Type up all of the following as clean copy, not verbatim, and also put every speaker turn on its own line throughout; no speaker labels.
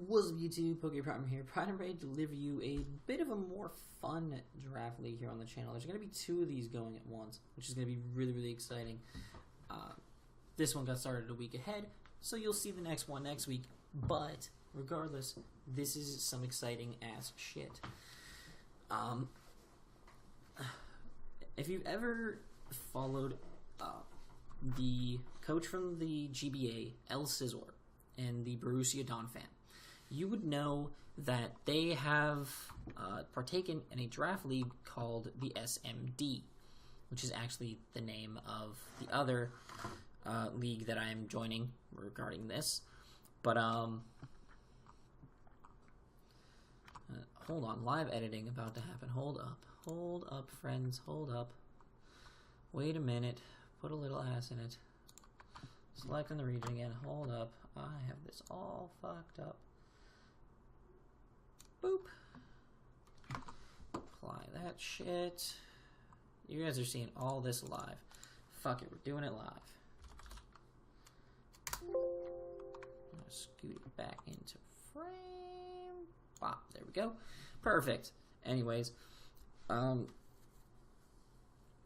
What's up YouTube, PokePrimer here, proud and ready to deliver you a bit of a more fun draft league here on the channel. There's going to be 2 of these going at once, which is going to be really exciting. This one got started a week ahead, so you'll see the next one next week, but regardless, this is some exciting ass shit. If you've ever followed the coach from the GBA, El Scizor, and the Borussia Donphan, you would know that they have partaken in a draft league called the SMD, which is actually the name of the other league that I am joining regarding this. But hold on, live editing about to happen. Hold up, friends, hold up. Wait a minute, put a little ass in it. Selecting the region again. Hold up, I have this all fucked up. Boop. Apply that shit. You guys are seeing all this live. Fuck it, we're doing it live. I'm gonna scoot it back into frame. Bop, there we go. Perfect. Anyways, the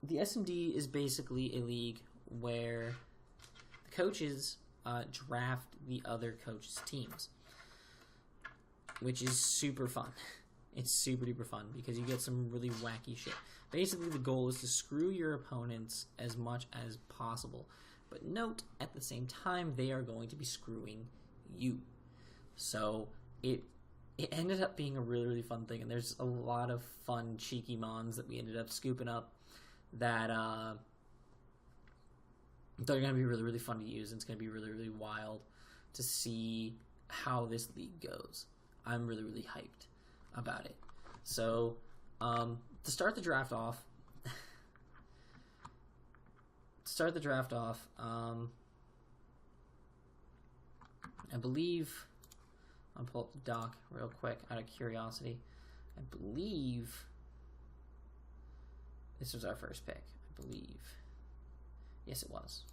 SMD is basically a league where the coaches draft the other coaches' teams, which is super fun. It's super duper fun because you get some really wacky shit. Basically, the goal is to screw your opponents as much as possible. But note, at the same time, they are going to be screwing you. So, it ended up being a really fun thing. And there's a lot of fun, cheeky mons that we ended up scooping up that they're going to be really fun to use. And it's going to be really wild to see how this league goes. I'm really hyped about it. So, to start the draft off, I believe, I'll pull up the doc real quick out of curiosity. I believe this was our first pick. I believe. Yes, it was.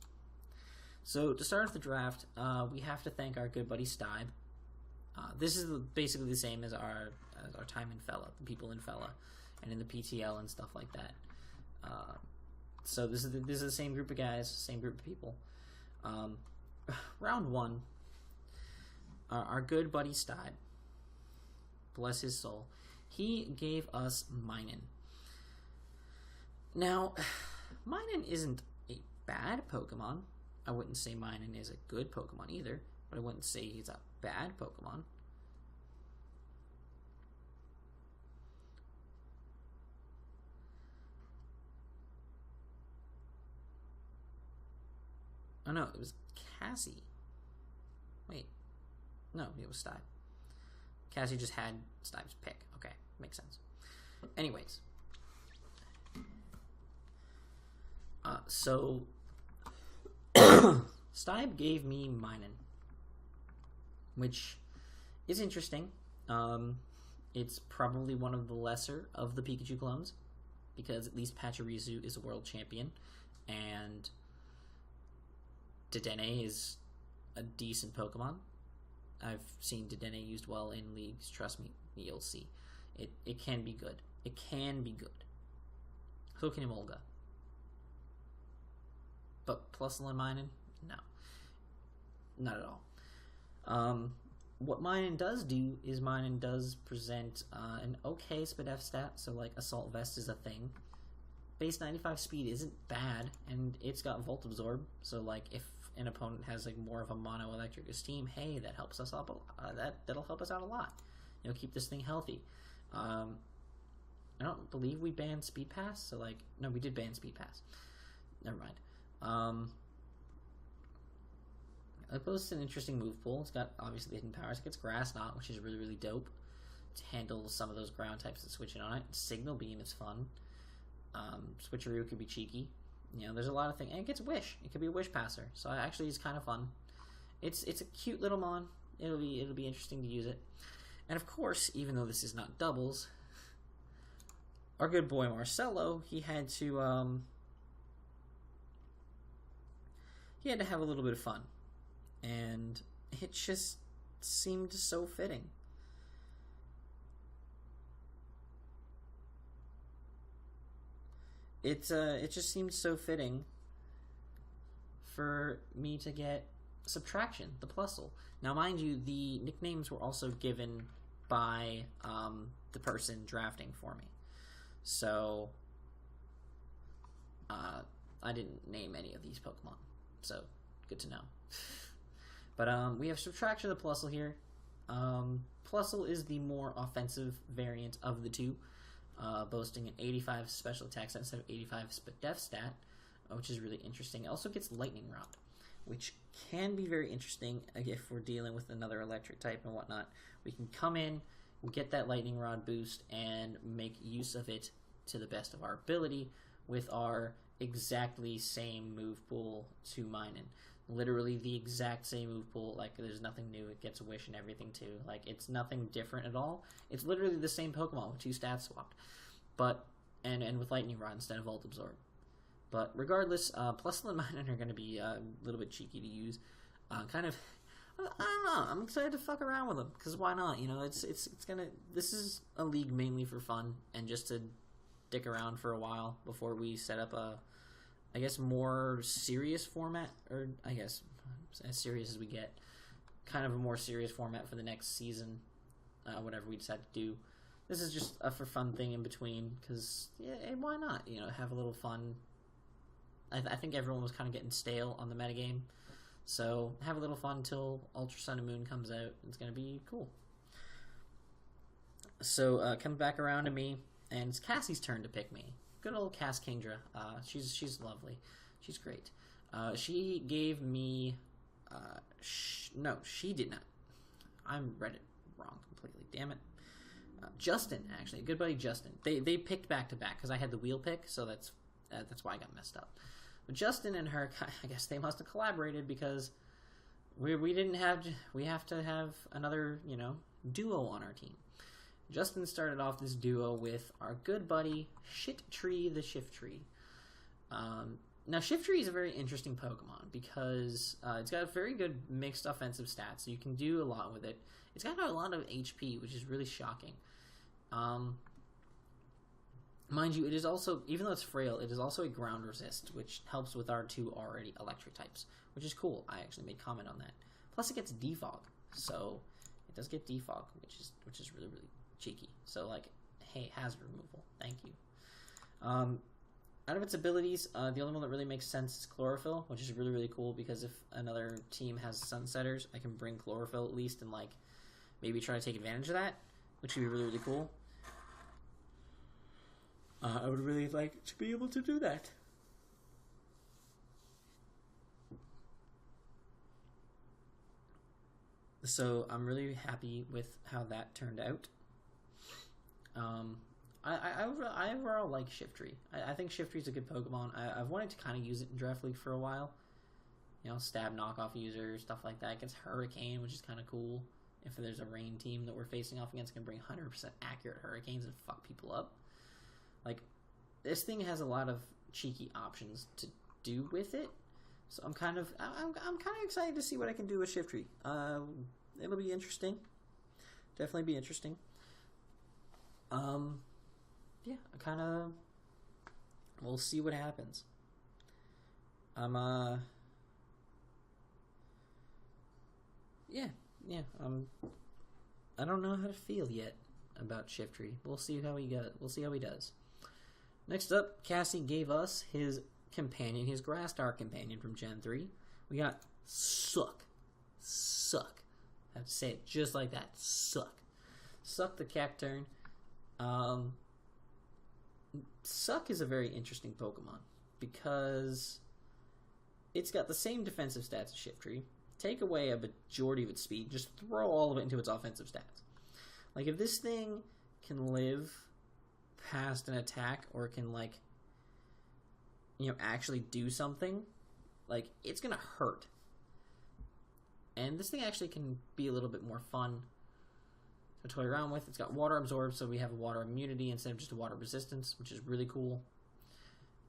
So, to start off the draft, we have to thank our good buddy Stibe. This is basically the same as our time in Fella, the people in Fella, and in the PTL and stuff like that. So this is the same group of guys, same group of people. Round 1, our good buddy Stibe, bless his soul, he gave us Minun. Now, Minun isn't a bad Pokemon. I wouldn't say Minun is a good Pokemon either, but I wouldn't say he's a bad Pokemon. Oh no, it was Cassie. Wait. No, it was Stibe. Cassie just had Stibe's pick. Okay, makes sense. Anyways. So Stibe gave me Minun, which is interesting. It's probably one of the lesser of the Pikachu clones, because at least Pachirisu is a world champion, and Dedenne is a decent Pokemon. I've seen Dedenne used well in leagues. Trust me, you'll see. It can be good. It can be good. So can Emolga. But Plusle and Minun? No. Not at all. What Minun does do is Minun does present an okay SpDef stat, so like Assault Vest is a thing. Base 95 speed isn't bad, and it's got Volt Absorb, so like if an opponent has like more of a mono electric esteem, hey, that helps us up. That'll help us out a lot. You know, keep this thing healthy. I don't believe we banned Speed Pass, so like no, we did ban Speed Pass. Never mind. It boasts an interesting move pool. It's got obviously hidden powers. It gets Grass Knot, which is really dope to handle some of those ground types that switch in on it. Signal Beam is fun. Switcheroo could be cheeky. You know, there's a lot of things. And it gets Wish. It could be a Wish Passer. So actually, it's kind of fun. It's a cute little mon. It'll be interesting to use it. And of course, even though this is not doubles, our good boy Marcelo, he had to have a little bit of fun. And it just seemed so fitting. It just seemed so fitting for me to get Subtraction, the Plusle. Now, mind you, the nicknames were also given by the person drafting for me. So, I didn't name any of these Pokemon. So, good to know. But we have Subtraction of the Plusle here. Plusle is the more offensive variant of the two, boasting an 85 special attack stat instead of 85 def stat, which is really interesting. It also gets Lightning Rod, which can be very interesting if we're dealing with another electric type and whatnot. We can come in, get that Lightning Rod boost, and make use of it to the best of our ability with our exactly same move pool to Minun. Literally the exact same move pool. Like, there's nothing new. It gets a Wish and everything too. Like, it's nothing different at all. It's literally the same Pokemon with 2 stats swapped, but and with Lightning Rod instead of Volt Absorb. But regardless, Plusle and Minun are going to be a little bit cheeky to use. Kind of, I don't know. I'm excited to fuck around with them because why not? You know, it's gonna. This is a league mainly for fun and just to dick around for a while before we set up a, I guess, more serious format, or I guess as serious as we get, kind of a more serious format for the next season, whatever we decide to do. This is just a for fun thing in between because yeah, why not? You know, have a little fun. I think everyone was kind of getting stale on the metagame, so have a little fun until Ultra Sun and Moon comes out. It's going to be cool. So coming back around to me, and it's Cassie's turn to pick me. Good old Cass Kingdra. She's lovely. She's great. She gave me... no, she did not. I read it wrong completely. Damn it. Justin, actually. Good buddy Justin. They picked back-to-back because I had the wheel pick, so that's why I got messed up. But Justin and her, I guess they must have collaborated because we have to have another, you know, duo on our team. Justin started off this duo with our good buddy Shiftry the Shiftry. Now Shiftry is a very interesting Pokemon because it's got very good mixed offensive stats, so you can do a lot with it. It's got a lot of HP, which is really shocking. Mind you, it is also, even though it's frail, it is also a ground resist, which helps with our 2 already electric types, which is cool. I actually made comment on that. Plus, it gets defog, so it does get defog, which is really, really cheeky. So, like, hey, hazard removal, thank you. Out of its abilities, the only one that really makes sense is Chlorophyll, which is really, really cool because if another team has Sunsetters, I can bring Chlorophyll at least and, like, maybe try to take advantage of that, which would be really, really cool. I would really like to be able to do that. So I'm really happy with how that turned out. I overall like Shiftry. I think Shiftry's a good Pokemon. I've wanted to kind of use it in Draft League for a while. You know, stab knockoff users, stuff like that. It gets Hurricane, which is kind of cool. If there's a rain team that we're facing off against, can bring 100% accurate Hurricanes and fuck people up. Like, this thing has a lot of cheeky options to do with it, so I'm kind of excited to see what I can do with Shiftry. It'll be interesting, definitely be interesting. Yeah, we'll see what happens. I don't know how to feel yet about Shiftry. We'll see how he does. Next up, Cassie gave us his companion, his Grass Star companion from Gen 3. We got Suck. I have to say it just like that. Suck the Cacturne. Suck is a very interesting Pokemon because it's got the same defensive stats as Shiftry. Take away a majority of its speed, just throw all of it into its offensive stats. Like, if this thing can live past an attack or can, like, you know, actually do something, like, it's gonna hurt. And this thing actually can be a little bit more fun to toy around with. It's got Water Absorb, so we have a Water Immunity instead of just a Water Resistance, which is really cool.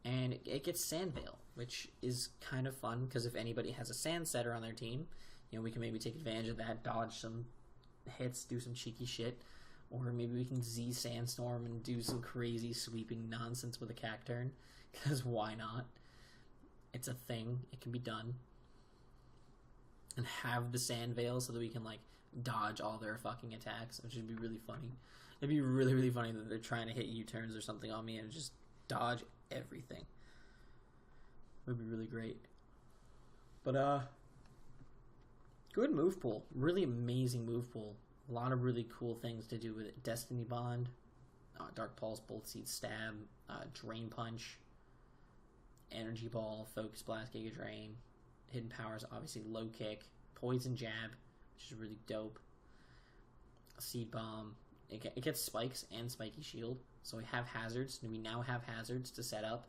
And it gets Sand Veil, which is kind of fun, because if anybody has a Sand Setter on their team, you know, we can maybe take advantage of that, dodge some hits, do some cheeky shit, or maybe we can Z Sandstorm and do some crazy sweeping nonsense with a Cacturne, because why not? It's a thing, it can be done. And have the Sand Veil so that we can, like, dodge all their fucking attacks, which would be really funny. It'd be really, really funny that they're trying to hit U-turns or something on me and just dodge everything. It would be really great. But, good move pool. Really amazing move pool. A lot of really cool things to do with it. Destiny Bond, Dark Pulse, Bolt Seed Stab, Drain Punch, Energy Ball, Focus Blast, Giga Drain, Hidden Powers, obviously Low Kick, Poison Jab, which is really dope. Seed Bomb. It gets spikes and Spiky Shield, so we have hazards, and we now have hazards to set up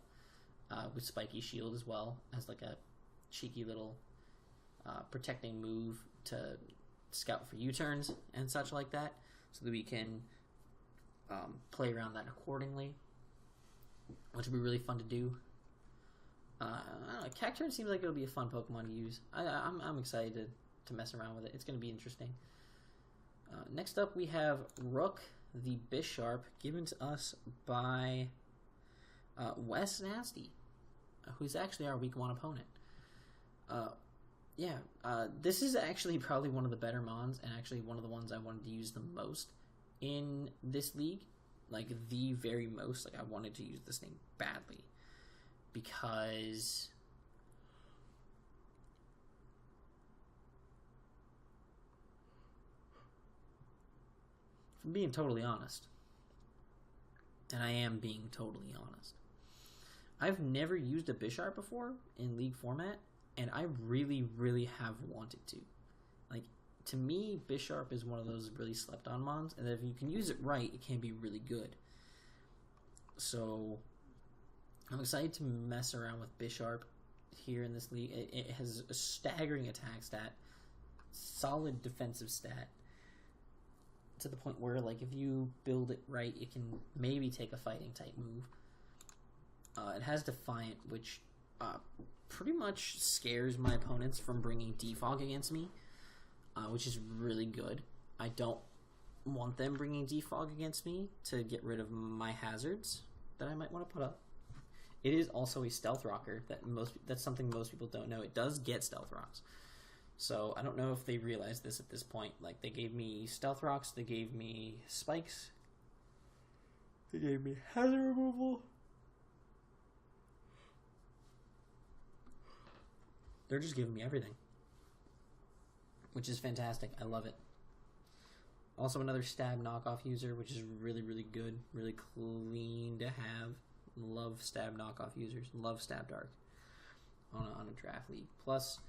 with Spiky Shield as well, as like a cheeky little protecting move to scout for U-turns and such like that, so that we can play around that accordingly, which would be really fun to do. I don't know, Cacturne seems like it'll be a fun Pokemon to use. I'm excited to mess around with it. It's going to be interesting. Next up, we have Rook, the Bisharp, given to us by Wes Nasty, who's actually our Week 1 opponent. This is actually probably one of the better mons, and actually one of the ones I wanted to use the most in this league. Like, the very most. Like, I wanted to use this thing badly. Because if I'm being totally honest, and I am being totally honest, I've never used a Bisharp before in League format, and I really, really have wanted to. Like, to me, Bisharp is one of those really slept on mons, and if you can use it right, it can be really good. So I'm excited to mess around with Bisharp here in this league. It has a staggering attack stat, solid defensive stat, to the point where, like, if you build it right, it can maybe take a fighting type move. It has Defiant, which pretty much scares my opponents from bringing Defog against me, which is really good. I don't want them bringing Defog against me to get rid of my hazards that I might want to put up. It is also a Stealth Rocker. That's something most people don't know. It does get Stealth Rocks. So I don't know if they realize this at this point. Like, they gave me Stealth Rocks, they gave me Spikes, they gave me Hazard Removal. They're just giving me everything, which is fantastic. I love it. Also, another Stab knockoff user, which is really, really good. Really clean to have. Love Stab knockoff users. Love Stab Dark on a draft league. Plus,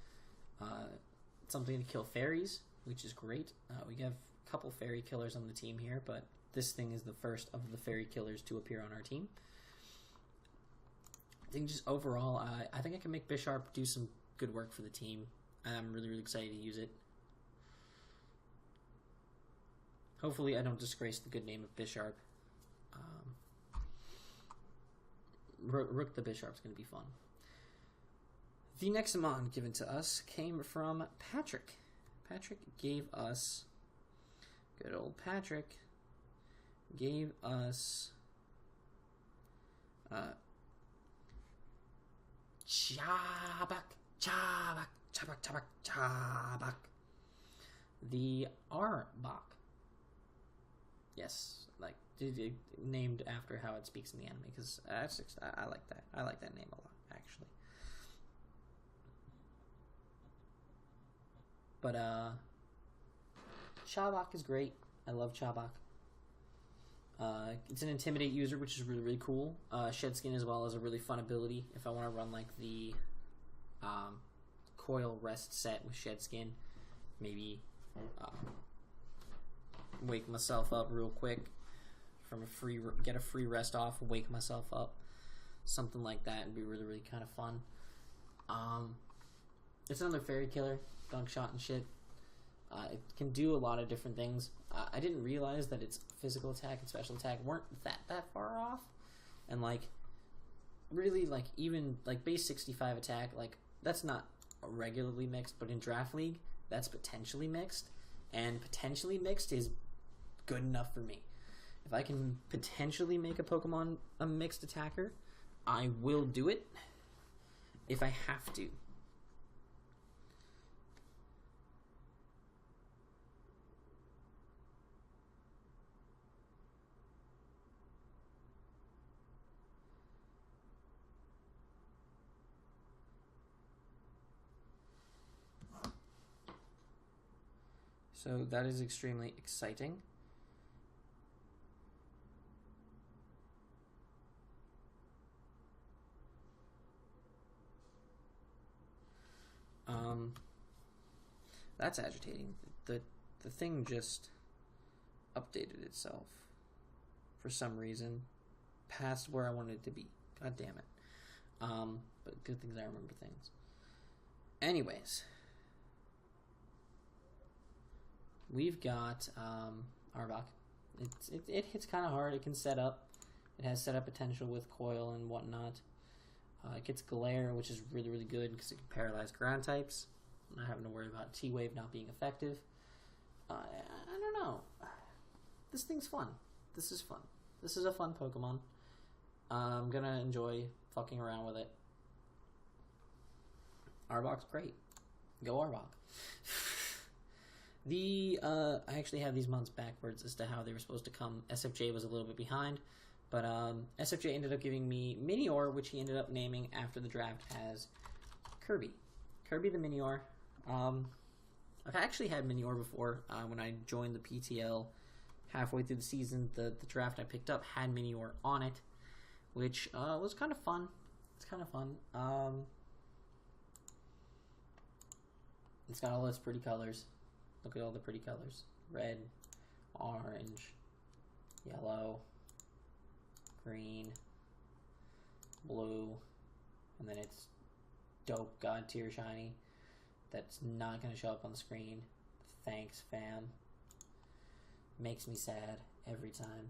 something to kill fairies, which is great. We have a couple fairy killers on the team here, but this thing is the first of the fairy killers to appear on our team. I think just overall, I think I can make Bisharp do some good work for the team. I'm really, really excited to use it. Hopefully I don't disgrace the good name of Bisharp. Rook the Bisharp's going to be fun. The next mon given to us came from Patrick. Patrick gave us... Good old Patrick gave us... Chabak. The Arbok. Yes, like named after how it speaks in the anime, because I like that. I like that name a lot, actually. But Chabak is great. I love Chabak. It's an Intimidate user, which is really, really cool. Shed Skin as well is a really fun ability if I want to run like the Coil Rest set with Shed Skin. Maybe wake myself up real quick from get a free rest off, wake myself up, something like that would be really, really kind of fun. It's another fairy killer, gunk shot and shit. It can do a lot of different things. I didn't realize that its physical attack and special attack weren't that far off, and like really, like, even like base 65 attack, like that's not regularly mixed, but in draft league that's potentially mixed, and potentially mixed is good enough for me. If I can potentially make a Pokemon a mixed attacker, I will do it if I have to. So that is extremely exciting. That's agitating. The thing just updated itself for some reason past where I wanted it to be. God damn it. But good things I remember things. Anyways, we've got Arbok. It hits kind of hard. It can set up. It has setup potential with Coil and whatnot. It gets Glare, which is really, really good because it can paralyze ground types. Not having to worry about T-Wave not being effective. I don't know. This thing's fun. This is fun. This is a fun Pokemon. I'm going to enjoy fucking around with it. Arbok's great. Go Arbok. I actually have these months backwards as to how they were supposed to come. SFJ was a little bit behind. But SFJ ended up giving me Minior, which he ended up naming after the draft as Kirby. Kirby the Minior. I've actually had Minior before. When I joined the PTL halfway through the season, the draft I picked up had Minior on it, which was kind of fun. It's kind of fun. It's got all its pretty colors. Look at all the pretty colors. Red, orange, yellow, green, blue, and then it's dope God tier shiny that's not going to show up on the screen. Thanks, fam. Makes me sad every time.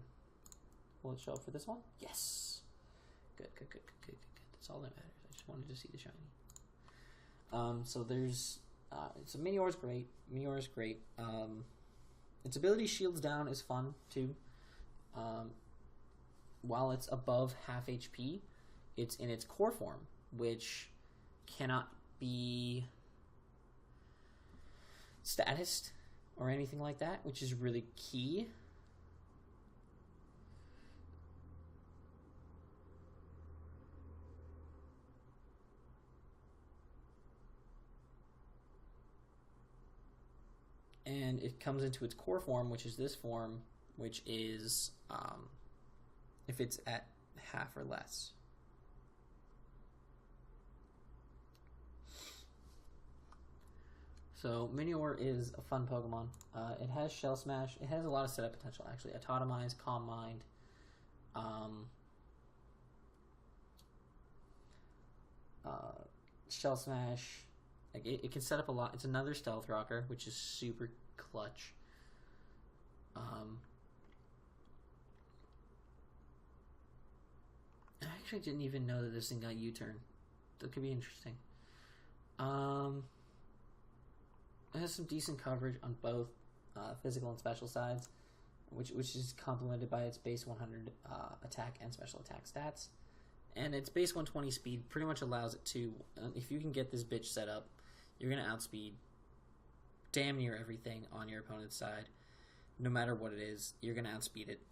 Will it show up for this one? Yes. Good. That's all that matters. I just wanted to see the shiny. So there's so Minior's great. Minior's great. Its ability shields down is fun too. While it's above half HP, it's in its core form, which cannot be statused or anything like that, which is really key. And it comes into its core form, which is this form, which is if it's at half or less. So Minior is a fun Pokemon. It has Shell Smash. It has a lot of setup potential, actually. Autotomize, Calm Mind. Shell Smash. Like it can set up a lot. It's another Stealth Rocker, which is super clutch. I actually didn't even know that this thing got U-turn. That could be interesting. It has some decent coverage on both physical and special sides, which is complemented by its base 100 attack and special attack stats. And its base 120 speed pretty much allows it to, if you can get this bitch set up, you're going to outspeed damn near everything on your opponent's side. No matter what it is, you're going to outspeed it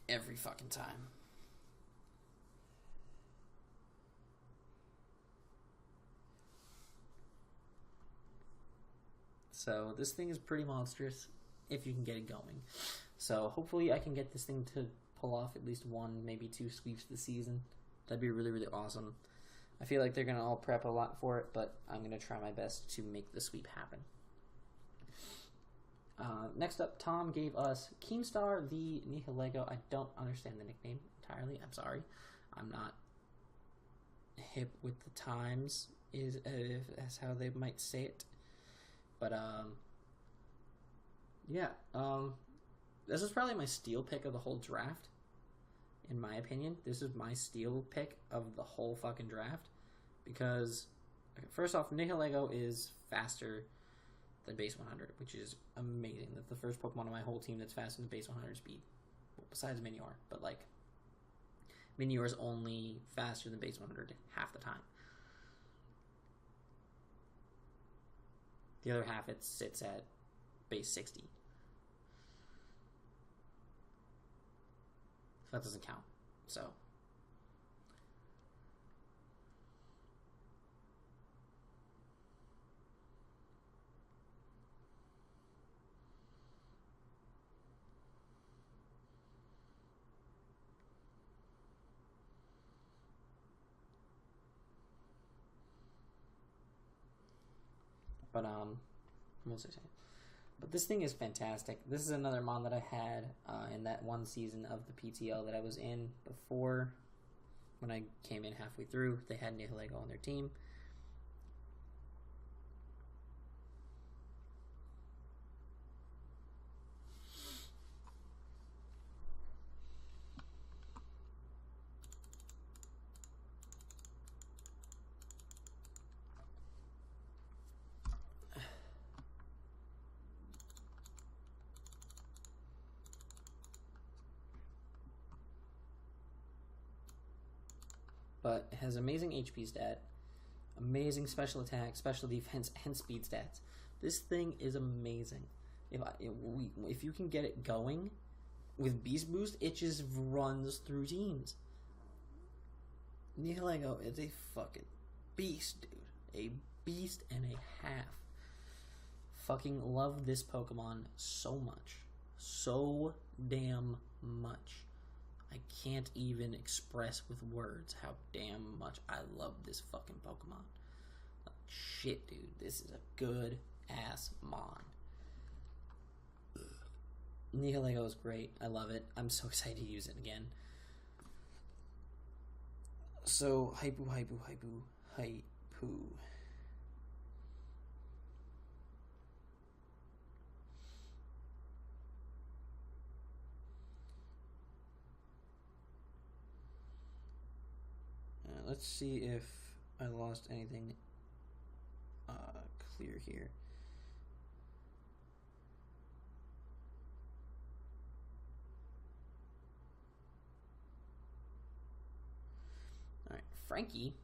every fucking time. So this thing is pretty monstrous if you can get it going. So hopefully I can get this thing to pull off at least one, maybe two sweeps this season. That'd be really, really awesome. I feel like they're going to all prep a lot for it, but I'm going to try my best to make the sweep happen. Next up, Tom gave us Keemstar the Nihilego. I don't understand the nickname entirely. I'm sorry. I'm not hip with the times, is that's how they might say it. But, yeah. This is probably my steal pick of the whole draft. In my opinion, this is my steal pick of the whole fucking draft. Because, okay, first off, Nihilego is faster than base 100, which is amazing. That's the first Pokemon on my whole team that's faster than base 100 speed, well, besides Minior. But like, Minior is only faster than base 100 half the time. The other half, it sits at base 60. So that doesn't count. So but what was I saying? But this thing is fantastic. This is another mon that I had in that one season of the PTL that I was in before. When I came in halfway through, they had Nihilego on their team. But it has amazing HP stat, amazing special attack, special defense, and speed stats. This thing is amazing. If you can get it going with Beast Boost, it just runs through teams. Nihilego is a fucking beast, dude. A beast and a half. Fucking love this Pokemon so much. So damn much. I can't even express with words how damn much I love this fucking Pokemon. Like, shit, dude. This is a good ass mon. Nihilego is great. I love it. I'm so excited to use it again. So, Hypu. Let's see if I lost anything clear here. Alright, Frankie,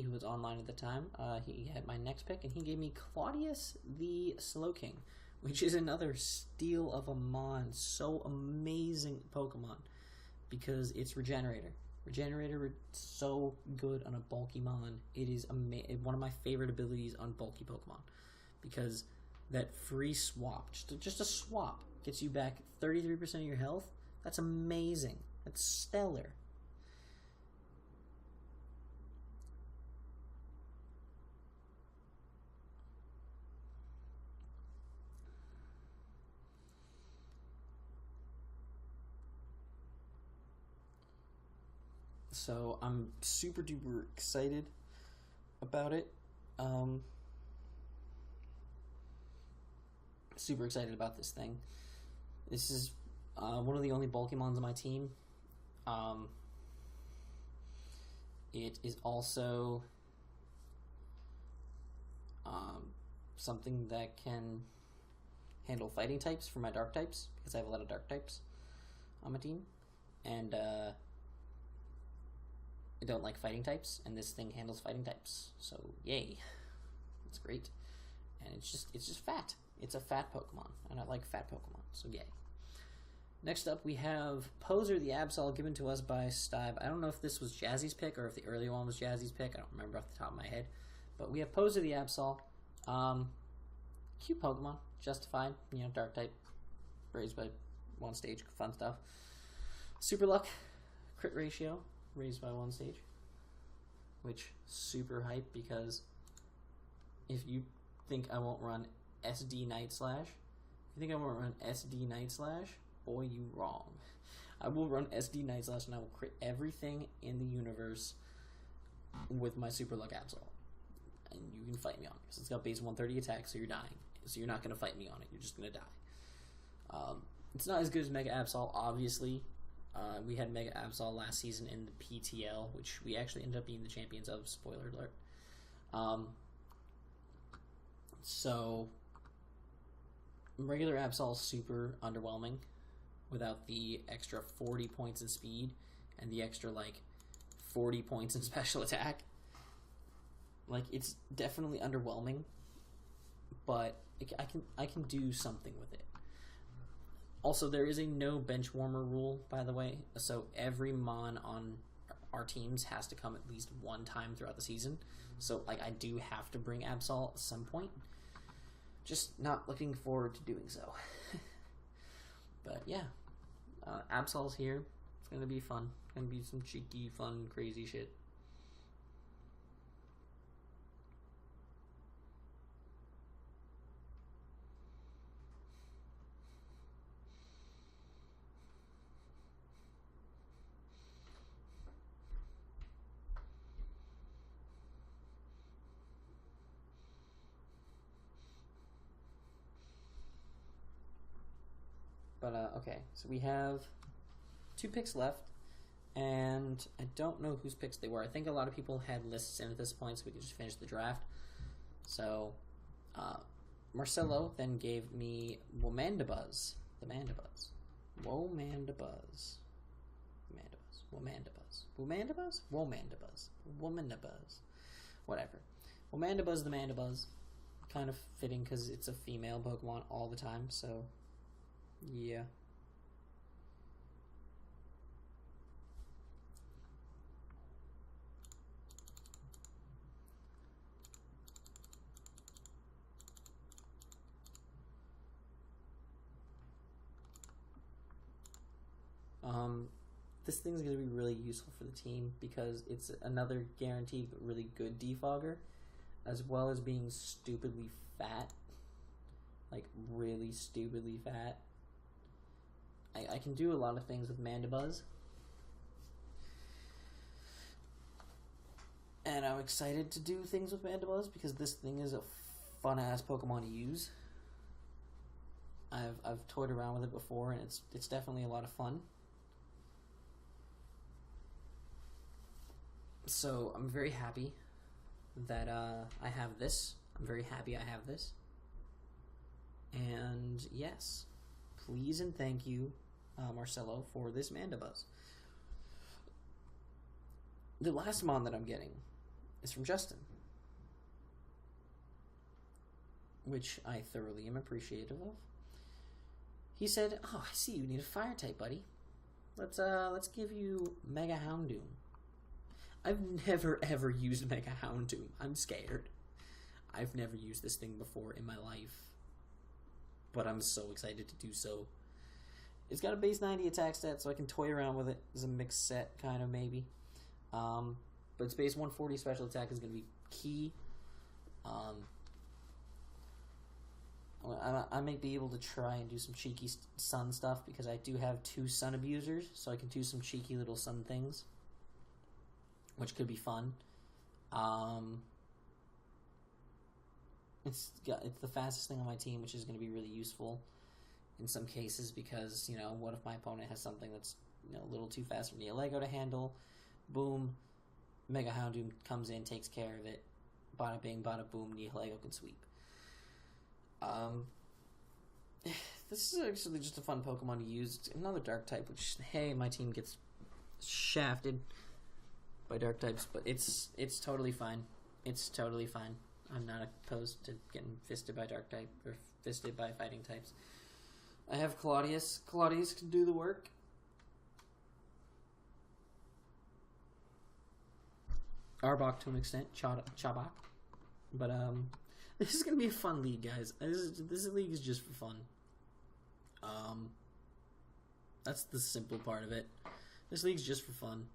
who was online at the time, he had my next pick, and he gave me Claudius the Slowking, which is another steal of a mon. So amazing Pokemon, because it's Regenerator. Regenerator is so good on a bulky mon. It is one of my favorite abilities on bulky Pokemon, because that free swap, just a swap, gets you back 33% of your health. That's amazing. That's stellar. So I'm super duper excited about it. Super excited about this thing. This is one of the only bulky mons on my team. It is also something that can handle fighting types for my dark types, because I have a lot of dark types on my team. And I don't like fighting types, and this thing handles fighting types. So yay, it's great, and it's just fat. It's a fat Pokemon, and I like fat Pokemon. So yay. Next up, we have Poser the Absol, given to us by Stibe. I don't know if this was Jazzy's pick or if the early one was Jazzy's pick. I don't remember off the top of my head, but we have Poser the Absol. Cute Pokemon, justified. You know, dark type, raised by one stage, fun stuff. Super luck, crit ratio, raised by one stage, which super hype, because if you think I won't run SD Night Slash, boy, you wrong. I will run SD Night Slash, and I will crit everything in the universe with my Super Luck Absol, and you can fight me on it, because it's got base 130 attack, so you're dying, so you're not going to fight me on it, you're just going to die. It's not as good as Mega Absol, obviously. We had Mega Absol last season in the PTL, which we actually ended up being the champions of, spoiler alert. So regular Absol's super underwhelming without the extra 40 points in speed and the extra like 40 points in special attack. Like, it's definitely underwhelming, but I can do something with it. Also, there is a no bench warmer rule, by the way, so every mon on our teams has to come at least one time throughout the season. So, like, I do have to bring Absol at some point. Just not looking forward to doing so. But, yeah. Absol's here. It's going to be fun. It's going to be some cheeky, fun, crazy shit. But, okay, so we have 2 picks left, and I don't know whose picks they were. I think a lot of people had lists in at this point, so we could just finish the draft. So, Marcelo then gave me Womandabuzz. The Mandabuzz. Womandabuzz. Whatever. Womandabuzz the Mandabuzz. Kind of fitting because it's a female Pokemon all the time, so yeah. This thing's going to be really useful for the team because it's another guaranteed but really good defogger, as well as being stupidly fat. Like, really stupidly fat. I can do a lot of things with Mandabuzz. And I'm excited to do things with Mandabuzz because this thing is a fun-ass Pokemon to use. I've toyed around with it before, and it's definitely a lot of fun. So I'm very happy that I have this. I'm very happy I have this. And yes, please and thank you, Marcelo, for this Mandabuzz. The last mon that I'm getting is from Justin, which I thoroughly am appreciative of. He said, "Oh, I see you need a fire type, buddy. Let's give you Mega Houndoom." I've never ever used Mega Houndoom. I'm scared. I've never used this thing before in my life, but I'm so excited to do so. It's got a base 90 attack stat, so I can toy around with it as a mixed set, kind of, maybe. But its base 140 special attack is going to be key. I might be able to try and do some cheeky sun stuff because I do have 2 sun abusers, so I can do some cheeky little sun things, which could be fun. It's the fastest thing on my team, which is going to be really useful in some cases because, you know, what if my opponent has something that's, you know, a little too fast for Neolego to handle? Boom, Mega Houndoom comes in, takes care of it. Bada bing, bada boom, Neolego can sweep. This is actually just a fun Pokemon to use. It's another Dark type, which, hey, my team gets shafted by Dark types, but it's totally fine. It's totally fine. I'm not opposed to getting fisted by Dark type or fisted by fighting types. I have Claudius. Claudius can do the work. Arbok to an extent, Chabak. But this is gonna be a fun league, guys. This league is just for fun. That's the simple part of it. This league's just for fun.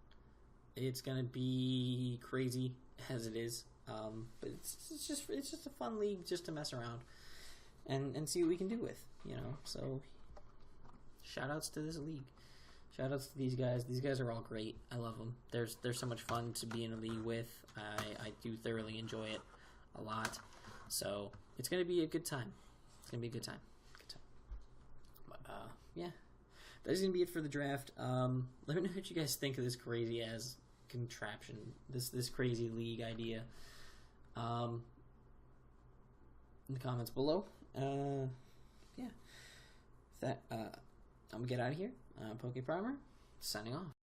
It's gonna be crazy as it is, but it's just a fun league just to mess around and see what we can do with, you know. So shout outs to this league. Shout outs to these guys. These guys are all great. I love them. They're so much fun to be in a league with. I do thoroughly enjoy it a lot. So it's gonna be a good time. It's gonna be a good time. But yeah, that's gonna be it for the draft. Let me know what you guys think of this crazy ass contraption, this crazy league idea, in the comments below. Yeah, that, I'm gonna get out of here. PokePrimer, signing off.